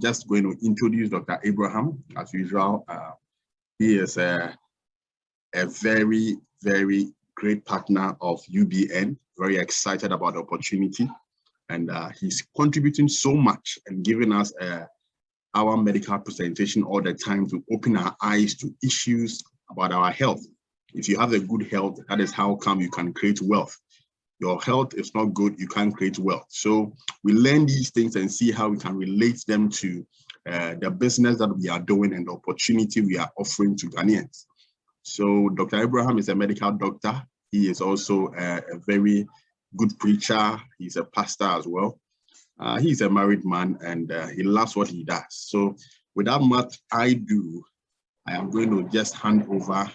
just going to introduce Dr. Abraham as usual. He is a very, very great partner of UBN, very excited about the opportunity. And he's contributing so much and giving us our medical presentation all the time to open our eyes to issues about our health. If you have a good health, that is how come you can create wealth. Your health is not good, you can't create wealth. So we learn these things and see how we can relate them to the business that we are doing and the opportunity we are offering to Ghanaians. So Dr. Abraham is a medical doctor. He is also a very good preacher. He's a pastor as well. He's a married man and he loves what he does. So without much ado, I am going to just hand over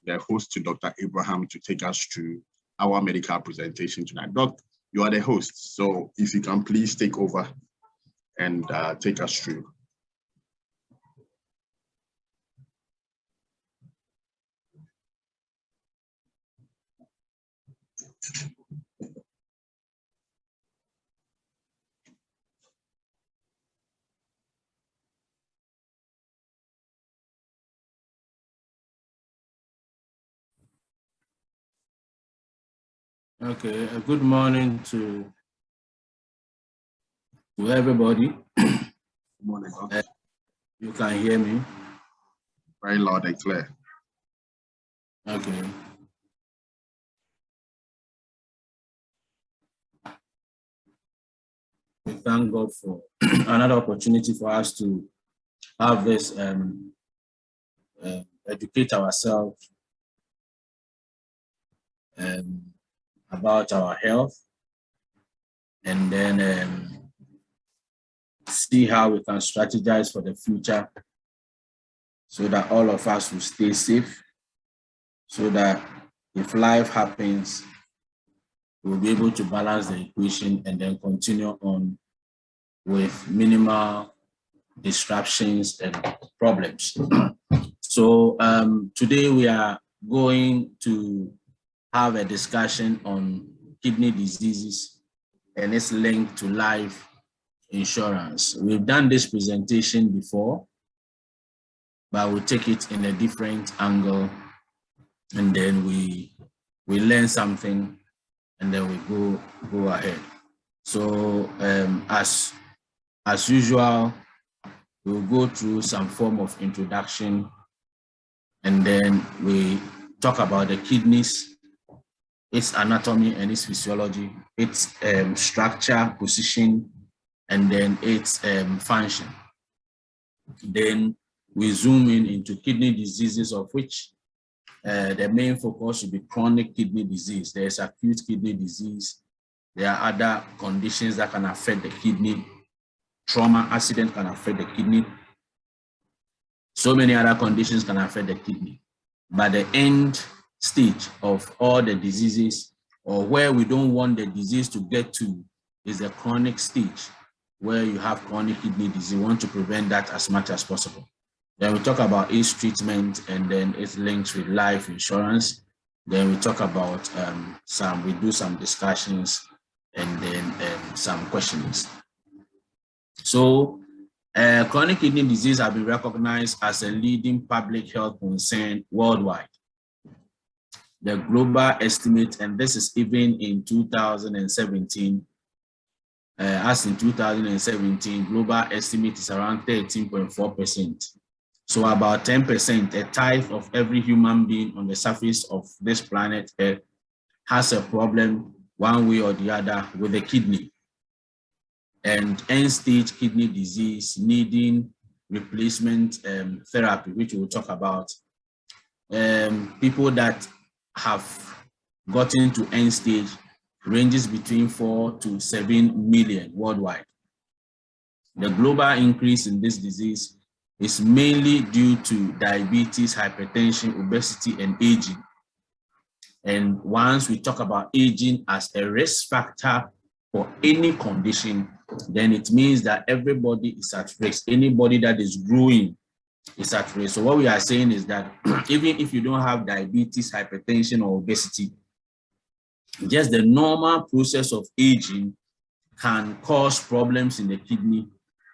the host to Dr. Abraham to take us through our medical presentation tonight. Doc, you are the host, so if you can please take over and take us through. Okay, good morning to everybody. Good morning, Doc. You can hear me? Very loud and clear. Okay. We thank God for another opportunity for us to have this, educate ourselves about our health, and then see how we can strategize for the future so that all of us will stay safe, so that if life happens, we'll be able to balance the equation and then continue on with minimal disruptions and problems. So today we are going to have a discussion on kidney diseases and its link to life insurance. We've done this presentation before, but we'll take it in a different angle, and then we learn something, and then we go ahead. So as usual, we'll go through some form of introduction, and then we talk about the kidneys, its anatomy and its physiology, its structure, position, and then its function. Then we zoom into kidney diseases, of which the main focus should be chronic kidney disease. There's acute kidney disease. There are other conditions that can affect the kidney. Trauma, accident can affect the kidney. So many other conditions can affect the kidney. But the end stage of all the diseases, or where we don't want the disease to get to, is the chronic stage, where you have chronic kidney disease. We want to prevent that as much as possible. Then we talk about its treatment and then its links with life insurance. Then we talk about we do some discussions and then some questions. So chronic kidney disease has been recognized as a leading public health concern worldwide. The global estimate, and this is even in 2017, as in 2017, global estimate is around 13.4%. So about 10%, a tithe of every human being on the surface of this planet Earth has a problem one way or the other with the kidney. And end-stage kidney disease needing replacement therapy, which we'll talk about. People that have gotten to end stage ranges between 4 to 7 million worldwide. The global increase in this disease is mainly due to diabetes, hypertension, obesity, and aging. And once we talk about aging as a risk factor for any condition, then it means that everybody is at risk. Anybody that is growing is at risk. So what we are saying is that even if you don't have diabetes, hypertension, or obesity, just the normal process of aging can cause problems in the kidney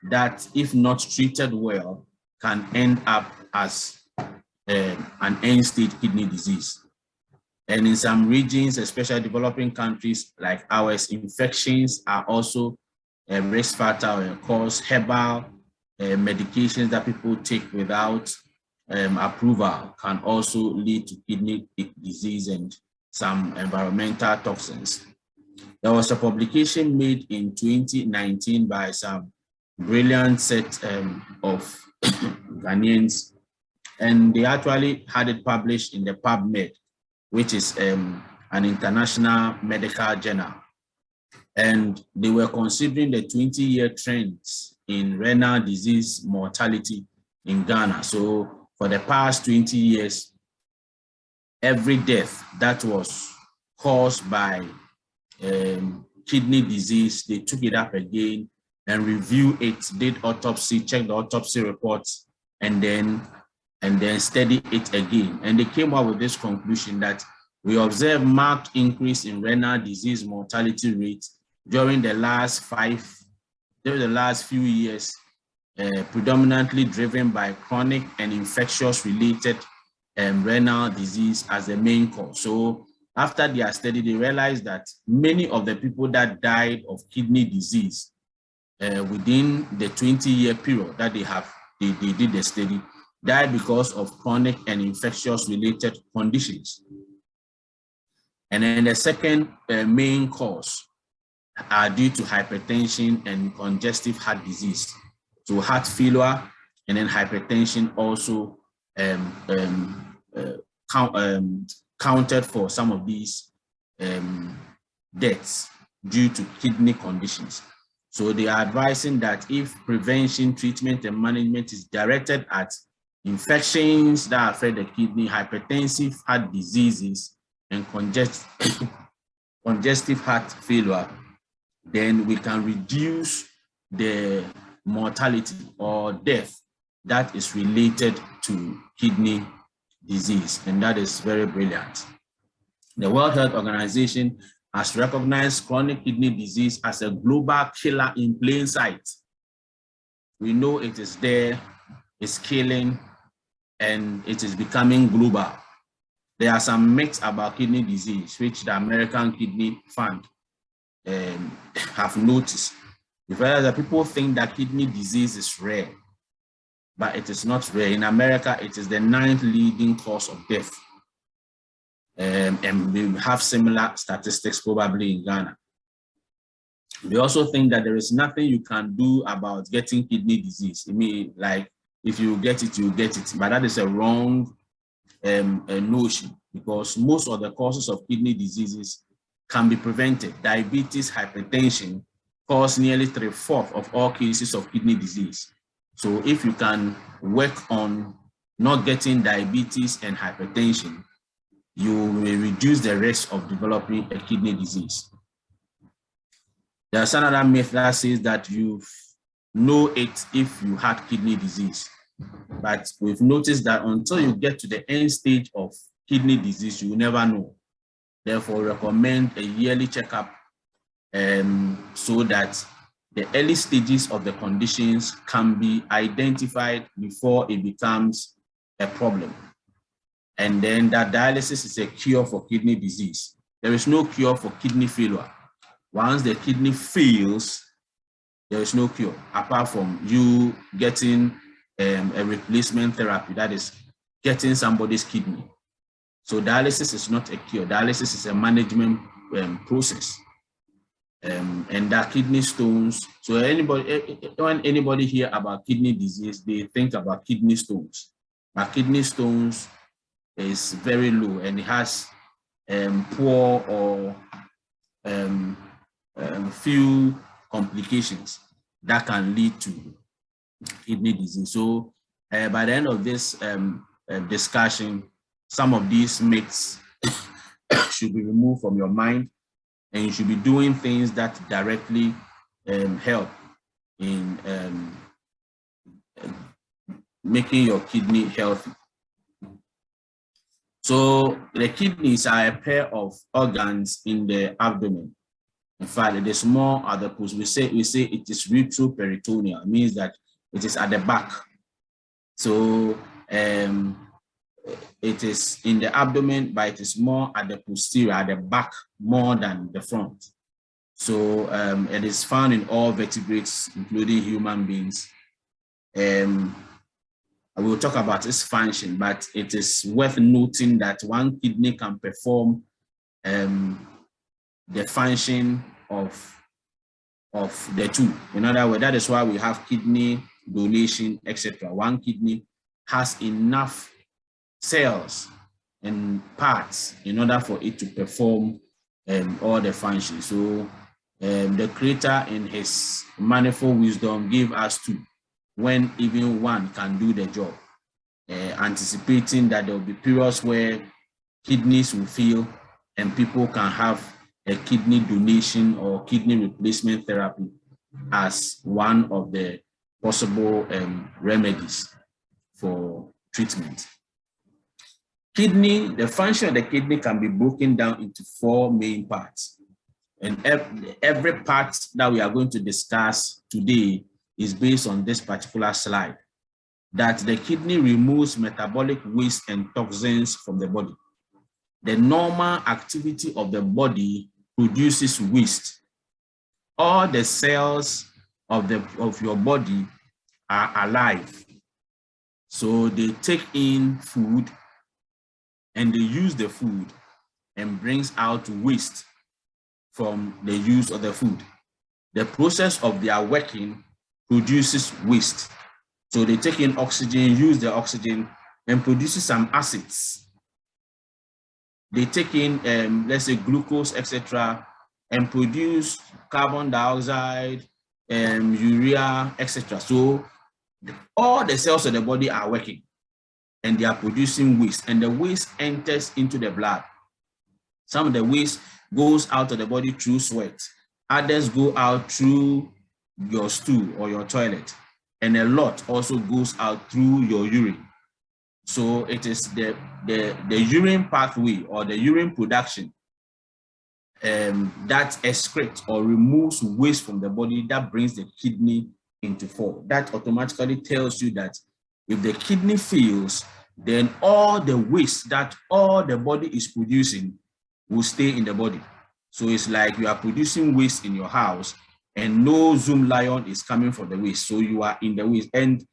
that, if not treated well, can end up as an end-stage kidney disease. And in some regions, especially developing countries like ours, infections are also a risk factor or a cause. Herbal medications that people take without approval can also lead to kidney disease and some environmental toxins. There was a publication made in 2019 by some brilliant set of Ghanaians, and they actually had it published in the PubMed, which is an international medical journal. And they were considering the 20-year trends in renal disease mortality in Ghana. So for the past 20 years, every death that was caused by kidney disease, they took it up again and reviewed it, did autopsy, checked the autopsy reports, and then studied it again. And they came up with this conclusion that we observed marked increase in renal disease mortality rate during the last few years, predominantly driven by chronic and infectious related renal disease as the main cause. So after their study, they realized that many of the people that died of kidney disease within the 20-year period that they did the study died because of chronic and infectious related conditions. And then the second main cause are due to hypertension and congestive heart disease. So heart failure and then hypertension also counted for some of these deaths due to kidney conditions. So they are advising that if prevention, treatment, and management is directed at infections that affect the kidney, hypertensive heart diseases, and congestive heart failure, then we can reduce the mortality or death that is related to kidney disease, and that is very brilliant. The World Health Organization has recognized chronic kidney disease as a global killer in plain sight. We know it is there, it's killing, and it is becoming global. There are some myths about kidney disease, which the American Kidney Fund have noticed. Because people think that kidney disease is rare, but it is not rare. In America, it is the 9th leading cause of death. And we have similar statistics probably in Ghana. We also think that there is nothing you can do about getting kidney disease. I mean, like, if you get it, you get it. But that is a wrong notion, because most of the causes of kidney diseases can be prevented. Diabetes, hypertension cause nearly 3/4 of all cases of kidney disease. So if you can work on not getting diabetes and hypertension, you will reduce the risk of developing a kidney disease. There's another myth that says that you know it if you had kidney disease. But we've noticed that until you get to the end stage of kidney disease, you will never know. Therefore, recommend a yearly checkup so that the early stages of the conditions can be identified before it becomes a problem. And then that dialysis is a cure for kidney disease. There is no cure for kidney failure. Once the kidney fails, there is no cure apart from you getting a replacement therapy, that is getting somebody's kidney. So dialysis is not a cure. Dialysis is a management process. And that kidney stones, so when anybody hear about kidney disease, they think about kidney stones. But kidney stones is very low, and it has poor or few complications that can lead to kidney disease. So by the end of this discussion, some of these myths should be removed from your mind, and you should be doing things that directly help in making your kidney healthy. So the kidneys are a pair of organs in the abdomen. In fact, it is more at the post. We say it is retroperitoneal. It means that it is at the back. So it is in the abdomen, but it is more at the posterior, at the back, more than the front. So it is found in all vertebrates, including human beings. I will talk about its function, but it is worth noting that one kidney can perform the function of the two. In other words, that is why we have kidney donation, etc. One kidney has enough cells and parts in order for it to perform all the functions. So the Creator in his manifold wisdom gave us two, when even one can do the job, anticipating that there will be periods where kidneys will fail and people can have a kidney donation or kidney replacement therapy as one of the possible remedies for treatment. Kidney, the function of the kidney can be broken down into four main parts. And every part that we are going to discuss today is based on this particular slide, that the kidney removes metabolic waste and toxins from the body. The normal activity of the body produces waste. All the cells of your body are alive. So they take in food and they use the food and brings out waste from the use of the food. The process of their working produces waste. So they take in oxygen, use the oxygen, and produces some acids. They take in, let's say, glucose, etc., and produce carbon dioxide, urea, etc. So all the cells of the body are working, and they are producing waste, and the waste enters into the blood. Some of the waste goes out of the body through sweat. Others go out through your stool or your toilet, and a lot also goes out through your urine. So it is the urine pathway or the urine production that excretes or removes waste from the body that brings the kidney into fall. That automatically tells you that if the kidney fails, then all the waste that all the body is producing will stay in the body. So it's like you are producing waste in your house and no Zoom lion is coming for the waste. So you are in the waste. And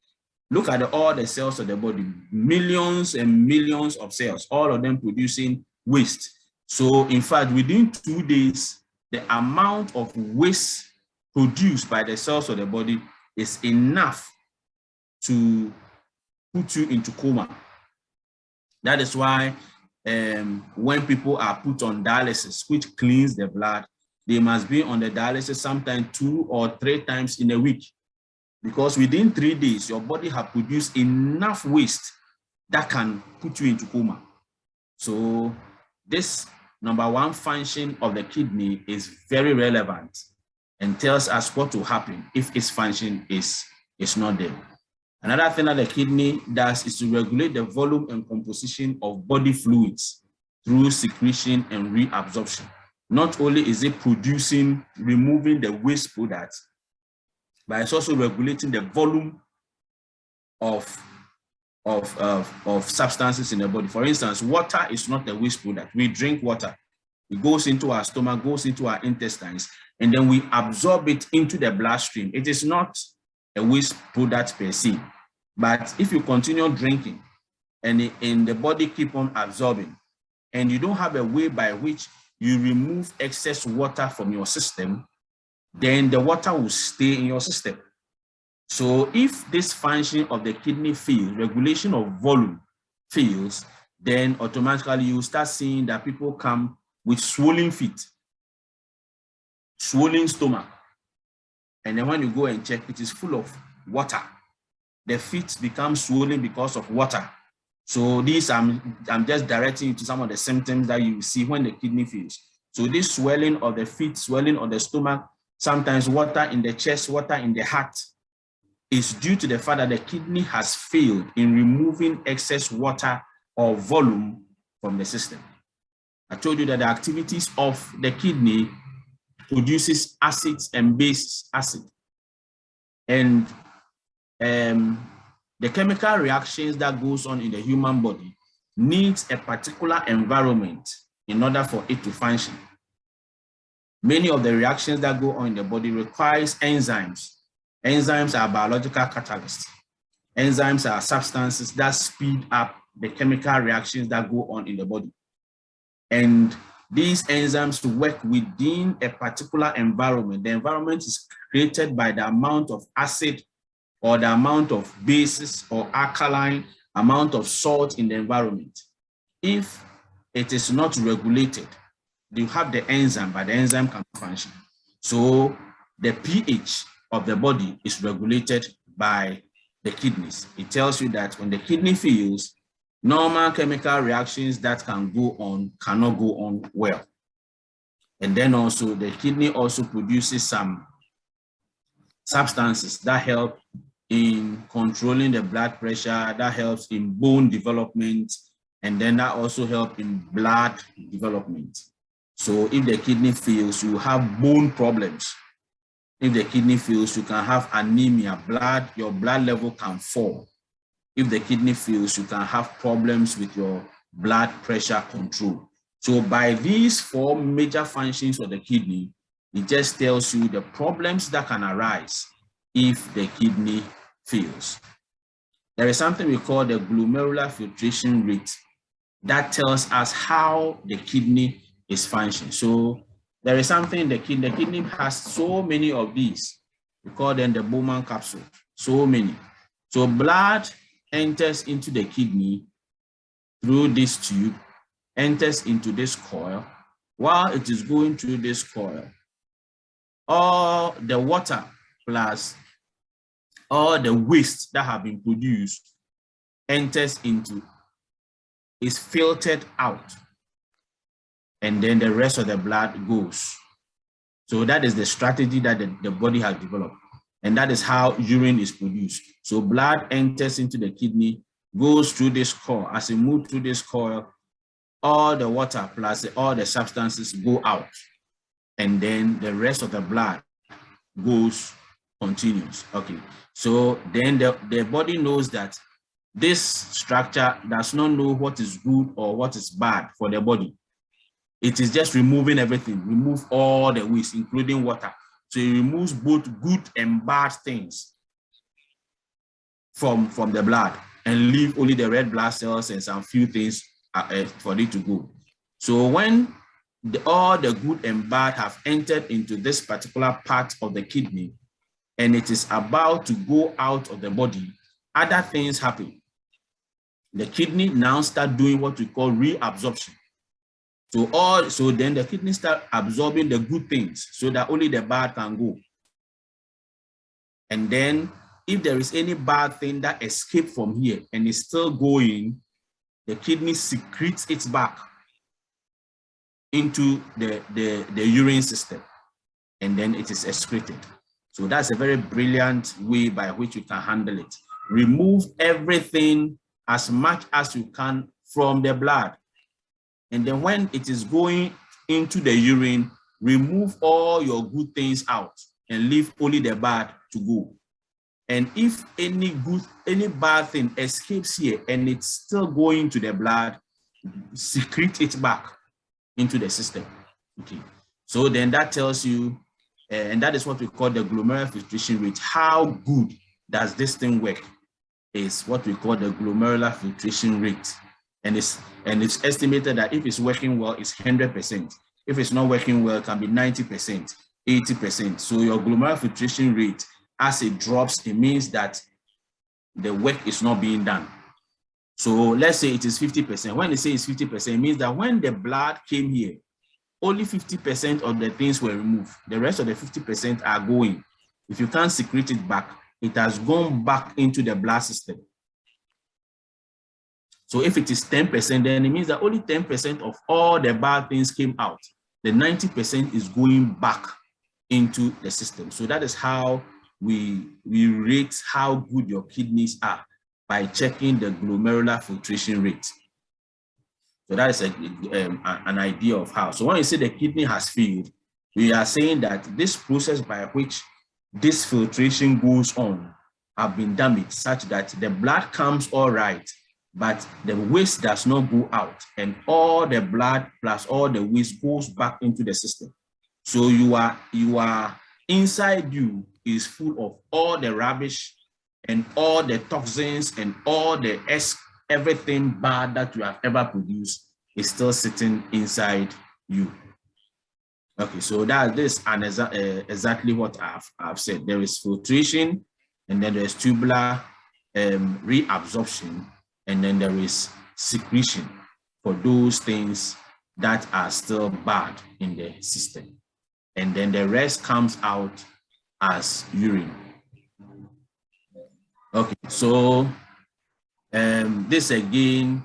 look at all the cells of the body, millions and millions of cells, all of them producing waste. So in fact, within 2 days, the amount of waste produced by the cells of the body is enough to put you into coma. That is why when people are put on dialysis, which cleans the blood, they must be on the dialysis sometimes 2 or 3 times in a week. Because within 3 days, your body has produced enough waste that can put you into coma. So this number one function of the kidney is very relevant and tells us what will happen if its function is not there. Another thing that the kidney does is to regulate the volume and composition of body fluids through secretion and reabsorption. Not only is it producing, removing the waste products, but it's also regulating the volume of substances in the body. For instance, water is not a waste product. We drink water. It goes into our stomach, goes into our intestines, and then we absorb it into the bloodstream. It is not a waste product per se. But if you continue drinking and the body keep on absorbing, and you don't have a way by which you remove excess water from your system, then the water will stay in your system. So if this function of the kidney fails, regulation of volume fails, then automatically you start seeing that people come with swollen feet, swollen stomach. And then when you go and check, it is full of water. The feet become swollen because of water. So these, I'm just directing you to some of the symptoms that you see when the kidney fails. So this swelling of the feet, swelling of the stomach, sometimes water in the chest, water in the heart, is due to the fact that the kidney has failed in removing excess water or volume from the system. I told you that the activities of the kidney produces acids and bases, and the chemical reactions that goes on in the human body needs a particular environment in order for it to function. Many of the reactions that go on in the body requires enzymes. Enzymes are biological catalysts. Enzymes are substances that speed up the chemical reactions that go on in the body. And these enzymes work within a particular environment. The environment is created by the amount of acid or the amount of bases or alkaline, amount of salt in the environment. If it is not regulated, you have the enzyme, but the enzyme cannot function. So the pH of the body is regulated by the kidneys. It tells you that when the kidney fails, normal chemical reactions that can go on cannot go on well. And then also the kidney also produces some substances that help in controlling the blood pressure, that helps in bone development, and then that also helps in blood development. So if the kidney fails, you have bone problems. If the kidney fails, you can have anemia, your blood level can fall. If the kidney fails, you can have problems with your blood pressure control. So by these four major functions of the kidney, it just tells you the problems that can arise if the kidney fails. There is something we call the glomerular filtration rate that tells us how the kidney is functioning. So there is something the kidney has so many of these. We call them the Bowman capsule, so many. So blood enters into the kidney through this tube, enters into this coil. While it is going through this coil, all the water plus all the waste that have been produced enters into, is filtered out, and then the rest of the blood goes. So that is the strategy that the body has developed, and that is how urine is produced. So blood enters into the kidney, goes through this coil. As it moves through this coil, all the water plus all the substances go out, and then the rest of the blood continues. Okay, so then the body knows that this structure does not know what is good or what is bad for the body. It is just removing everything, remove all the waste, including water. So it removes both good and bad things from the blood and leave only the red blood cells and some few things for it to go. So when all the good and bad have entered into this particular part of the kidney and it is about to go out of the body, other things happen. The kidney now start doing what we call reabsorption. So then the kidney start absorbing the good things so that only the bad can go. And then if there is any bad thing that escaped from here and is still going, the kidney secretes it back into the urine system, and then it is excreted. So that's a very brilliant way by which you can handle it. Remove everything as much as you can from the blood. And then when it is going into the urine, remove all your good things out and leave only the bad to go. And if any bad thing escapes here and it's still going to the blood, secrete it back into the system. Okay. So then that tells you, and that is what we call the glomerular filtration rate. How good does this thing work is what we call the glomerular filtration rate. And it's estimated that if it's working well, it's 100%. If it's not working well, it can be 90%, 80%. So your glomerular filtration rate, as it drops, it means that the work is not being done. So let's say it is 50%. When they say it's 50%, it means that when the blood came here, only 50% of the things were removed. The rest of the 50% are going. If you can't secrete it back, it has gone back into the blood system. So if it is 10%, then it means that only 10% of all the bad things came out. The 90% is going back into the system. So that is how we rate how good your kidneys are, by checking the glomerular filtration rate. So that is an idea of how. So when you say the kidney has failed, We are saying that this process by which this filtration goes on have been damaged such that the blood comes all right, but the waste does not go out, and all the blood plus all the waste goes back into the system. So you are inside you is full of all the rubbish and all the toxins and all the everything bad that you have ever produced is still sitting inside you. Okay, so that is exactly what I've said. There is filtration, and then there's tubular reabsorption, and then there is secretion for those things that are still bad in the system. And then the rest comes out as urine. Okay, so this again,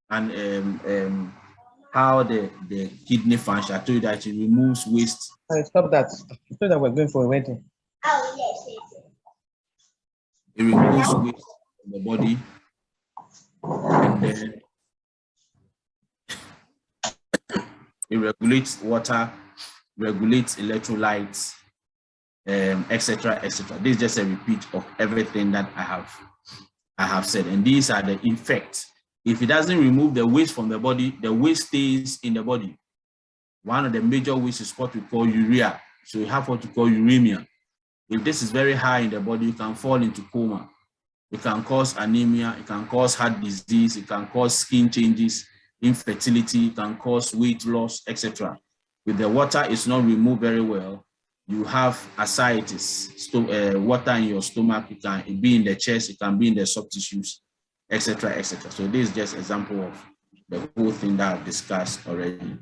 and how the kidney function. I told you that it removes waste. Stop that. I thought that we're going for a wedding. Oh, yes. It removes waste from the body. And then it regulates water, regulates electrolytes, etc., etc. This is just a repeat of everything that I have said. And these are the effects. If it doesn't remove the waste from the body, the waste stays in the body. One of the major wastes is what we call urea. So you have what we call uremia. If this is very high in the body, you can fall into coma. It can cause anemia, it can cause heart disease, it can cause skin changes, infertility, it can cause weight loss, etc. If the water is not removed very well, you have ascites, water in your stomach. It can be in the chest, it can be in the soft tissues, etc., etc. So this is just an example of the whole thing that I've discussed already.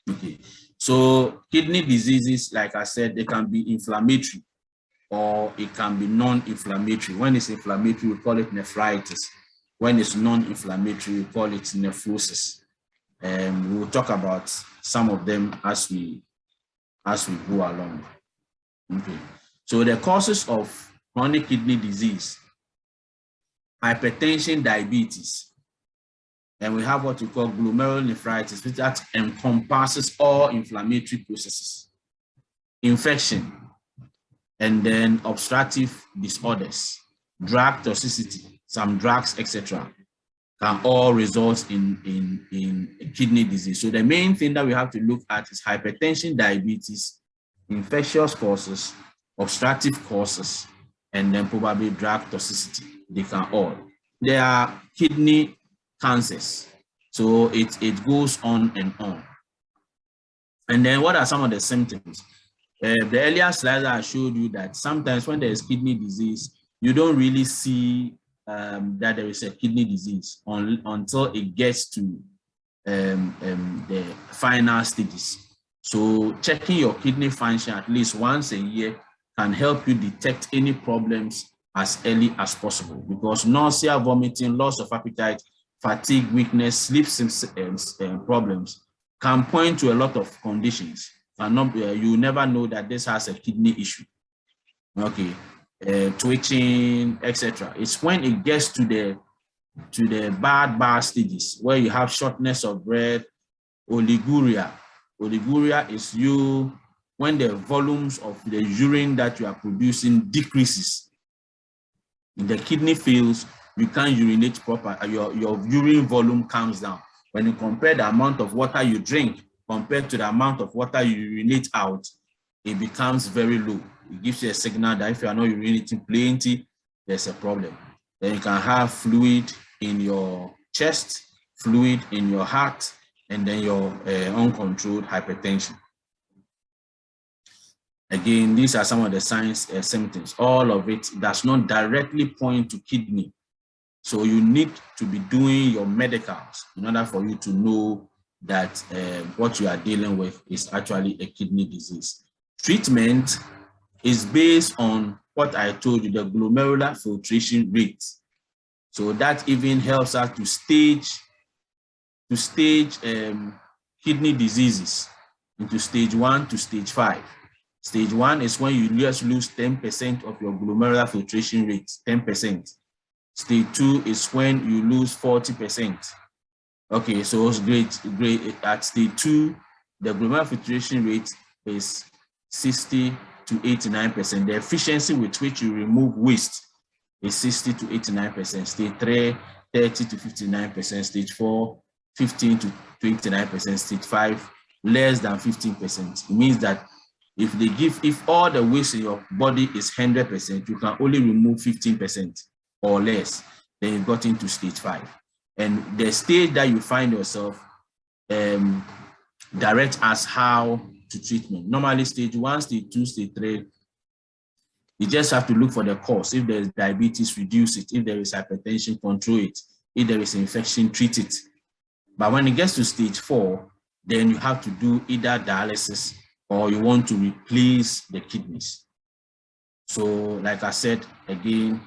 Okay, so kidney diseases, like I said, they can be inflammatory or it can be non-inflammatory. When it's inflammatory, we call it nephritis. When it's non-inflammatory, we call it nephrosis. We will talk about some of them as we go along. Okay, so the causes of chronic kidney disease: hypertension, diabetes, and we have what we call glomerulonephritis, which that encompasses all inflammatory processes, infection, and then obstructive disorders, drug toxicity, some drugs, etc., can all result in kidney disease. So the main thing that we have to look at is hypertension, diabetes, infectious causes, obstructive causes, and then probably drug toxicity. They can all. They are kidney cancers. So it goes on and on. And then what are some of the symptoms? The earlier slide I showed you that sometimes when there is kidney disease, you don't really see that there is a kidney disease until it gets to the final stages. So checking your kidney function at least once a year can help you detect any problems as early as possible, because nausea, vomiting, loss of appetite, fatigue, weakness, sleep problems can point to a lot of conditions. And you never know that this has a kidney issue. Okay, twitching, etc. It's when it gets to the bad stages where you have shortness of breath, oliguria. Oliguria is when the volumes of the urine that you are producing decreases. If the kidney fails, you can't urinate proper. Your urine volume comes down. When you compare the amount of water you drink compared to the amount of water you urinate out, it becomes very low. It gives you a signal that if you are not urinating plenty, there's a problem. Then you can have fluid in your chest, fluid in your heart, and then your uncontrolled hypertension. Again, these are some of the signs and symptoms. All of it does not directly point to kidney. So you need to be doing your medicals in order for you to know that what you are dealing with is actually a kidney disease. Treatment is based on what I told you, the glomerular filtration rate. So that even helps us to stage kidney diseases into stage 1 to stage 5. Stage 1 is when you just lose 10% of your glomerular filtration rate, 10%. Stage 2 is when you lose 40%. Okay, so it's great. At stage 2, the glomerular filtration rate is 60 to 89%. The efficiency with which you remove waste is 60 to 89%. Stage 3, 30 to 59%. Stage 4, 15 to 29%. Stage 5, less than 15%. It means that if all the waste in your body is 100%, you can only remove 15% or less. Then you got into stage 5. And the stage that you find yourself direct as how to treatment. Normally stage 1, stage 2, stage 3, you just have to look for the cause. If there is diabetes, reduce it. If there is hypertension, control it. If there is infection, treat it. But when it gets to stage 4, then you have to do either dialysis or you want to replace the kidneys. So like I said, again,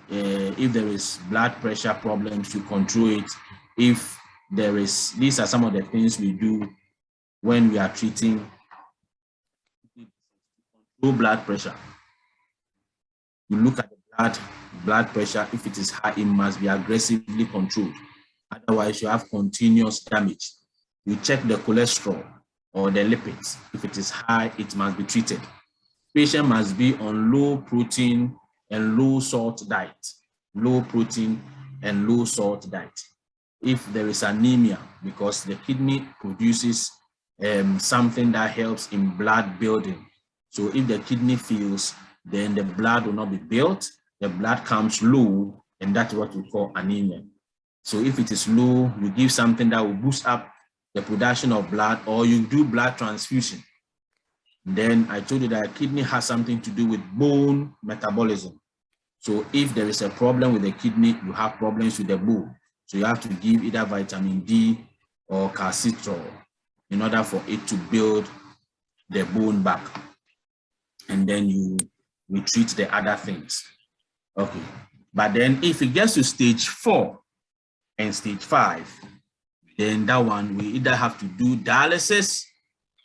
if there is blood pressure problems, you control it. If there is, these are some of the things we do when we are treating low blood pressure. You look at the blood pressure. If it is high, it must be aggressively controlled. Otherwise, you have continuous damage. You check the cholesterol or the lipids. If it is high, it must be treated. Patient must be on low protein and low salt diet. Low protein and low salt diet. If there is anemia, because the kidney produces something that helps in blood building. So if the kidney fails, then the blood will not be built. The blood comes low, and that's what we call anemia. So if it is low, you give something that will boost up the production of blood, or you do blood transfusion. Then I told you that kidney has something to do with bone metabolism. So if there is a problem with the kidney, you have problems with the bone. So you have to give either vitamin D or calcitrol in order for it to build the bone back. And then we treat the other things. Okay. But then if it gets to stage 4 and stage 5, then that one we either have to do dialysis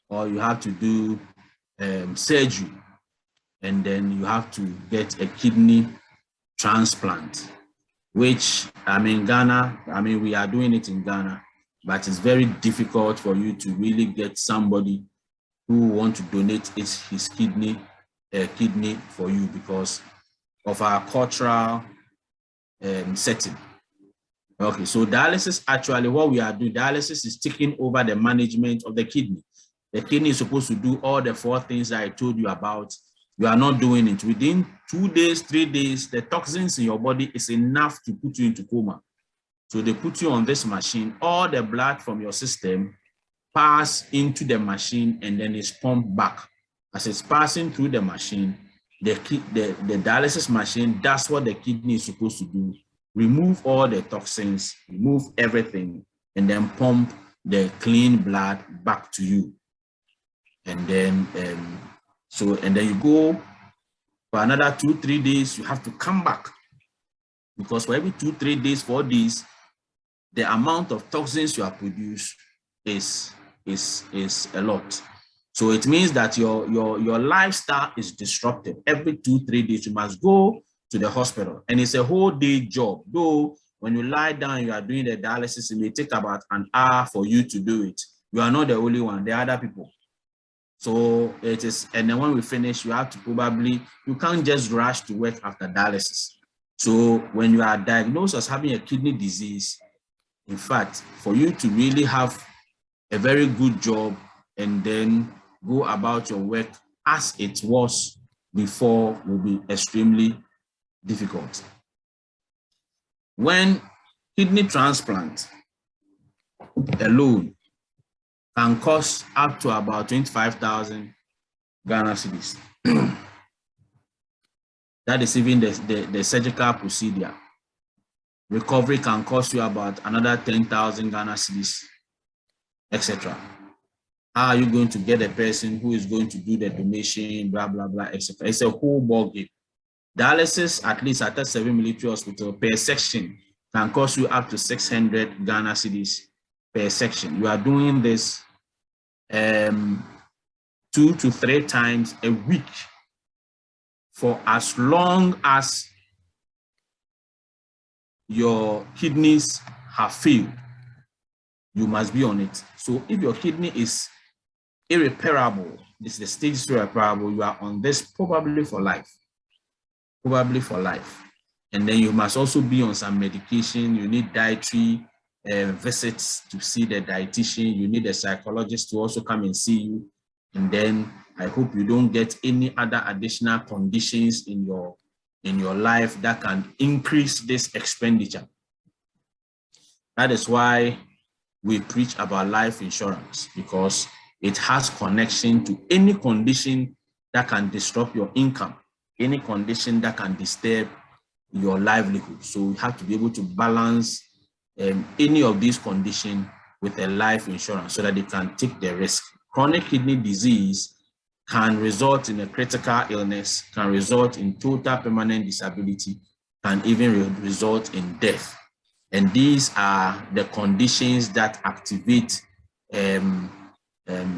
or you have to do surgery. And then you have to get a kidney transplant, which Ghana, we are doing it in Ghana, but it's very difficult for you to really get somebody who want to donate his kidney for you because of our cultural setting. Okay, so dialysis, actually what we are doing, dialysis is taking over the management of the kidney. The kidney is supposed to do all the 4 things that I told you about. You are not doing it. Within 2 days, 3 days, the toxins in your body is enough to put you into coma. So they put you on this machine, all the blood from your system pass into the machine and then it's pumped back. As it's passing through the machine, the dialysis machine, that's what the kidney is supposed to do. Remove all the toxins, remove everything, and then pump the clean blood back to you. And then, and then you go for another 2-3 days, you have to come back. Because for every 2-3 days, 4 days, the amount of toxins you have produced is a lot. So it means that your lifestyle is disrupted. Every 2-3 days, you must go to the hospital. And it's a whole day job. Though when you lie down, you are doing the dialysis, it may take about an hour for you to do it. You are not the only one, there are other people. So it is, and then when we finish, you have to you can't just rush to work after dialysis. So when you are diagnosed as having a kidney disease, in fact, for you to really have a very good job and then go about your work as it was before will be extremely difficult. When kidney transplant alone can cost up to about 25,000 Ghana cedis. That is even the surgical procedure. Recovery can cost you about another 10,000 Ghana cedis, etc. How are you going to get a person who is going to do the donation, blah, blah, blah, etc. It's a whole ball game. Dialysis, at least at a 7 military hospital per section, can cost you up to 600 Ghana cedis per section. You are doing this 2 to 3 times a week for as long as your kidneys have failed. You must be on it. So if your kidney is irreparable. This is the stage is irreparable. You are on this probably for life. Probably for life. And then you must also be on some medication. You need dietary visits to see the dietitian. You need a psychologist to also come and see you. And then I hope you don't get any other additional conditions in your life that can increase this expenditure. That is why we preach about life insurance, because it has connection to any condition that can disrupt your income, any condition that can disturb your livelihood. So we have to be able to balance any of these conditions with a life insurance so that they can take the risk. Chronic kidney disease can result in a critical illness, can result in total permanent disability, can even result in death. And these are the conditions that activate an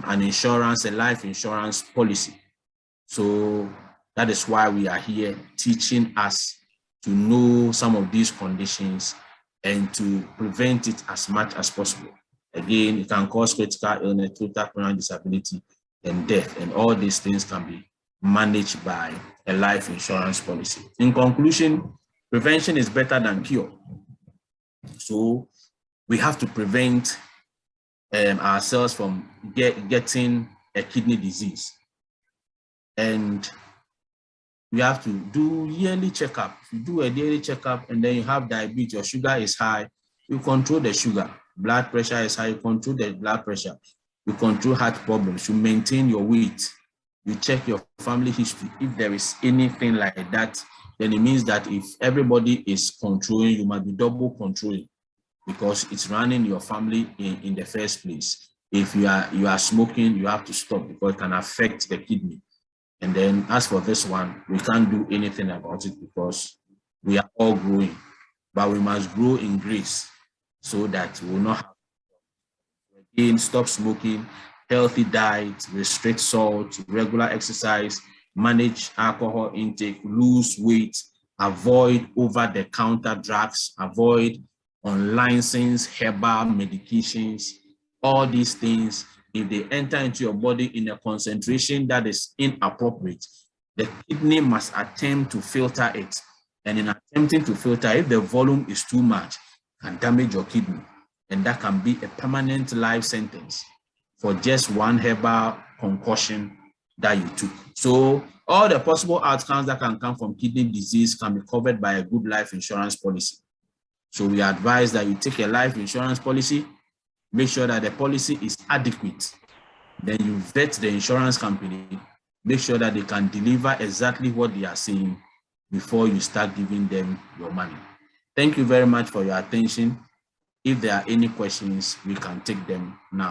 insurance, a life insurance policy. So that is why we are here teaching us to know some of these conditions and to prevent it as much as possible. Again, it can cause critical illness, total permanent disability, and death, and all these things can be managed by a life insurance policy. In conclusion, prevention is better than cure. So we have to prevent ourselves from getting a kidney disease. And we have to do yearly checkup. If you do a yearly checkup and then you have diabetes, your sugar is high, you control the sugar. Blood pressure is high, you control the blood pressure. You control heart problems, you maintain your weight, you check your family history. If there is anything like that, then it means that if everybody is controlling, you must be double controlling, because it's running your family in the first place. If you are smoking, you have to stop because it can affect the kidney. And then as for this one, we can't do anything about it because we are all growing, but we must grow in grace so that we will not have. Again, stop smoking, healthy diet, restrict salt, regular exercise, manage alcohol intake, lose weight, avoid over-the-counter drugs, avoid unlicensed herbal medications. All these things, if they enter into your body in a concentration that is inappropriate, the kidney must attempt to filter it. And in attempting to filter, if the volume is too much, it can damage your kidney. And that can be a permanent life sentence for just one herbal concoction that you took. So all the possible outcomes that can come from kidney disease can be covered by a good life insurance policy. So we advise that you take a life insurance policy, make sure that the policy is adequate. Then you vet the insurance company, make sure that they can deliver exactly what they are saying before you start giving them your money. Thank you very much for your attention. If there are any questions, we can take them now.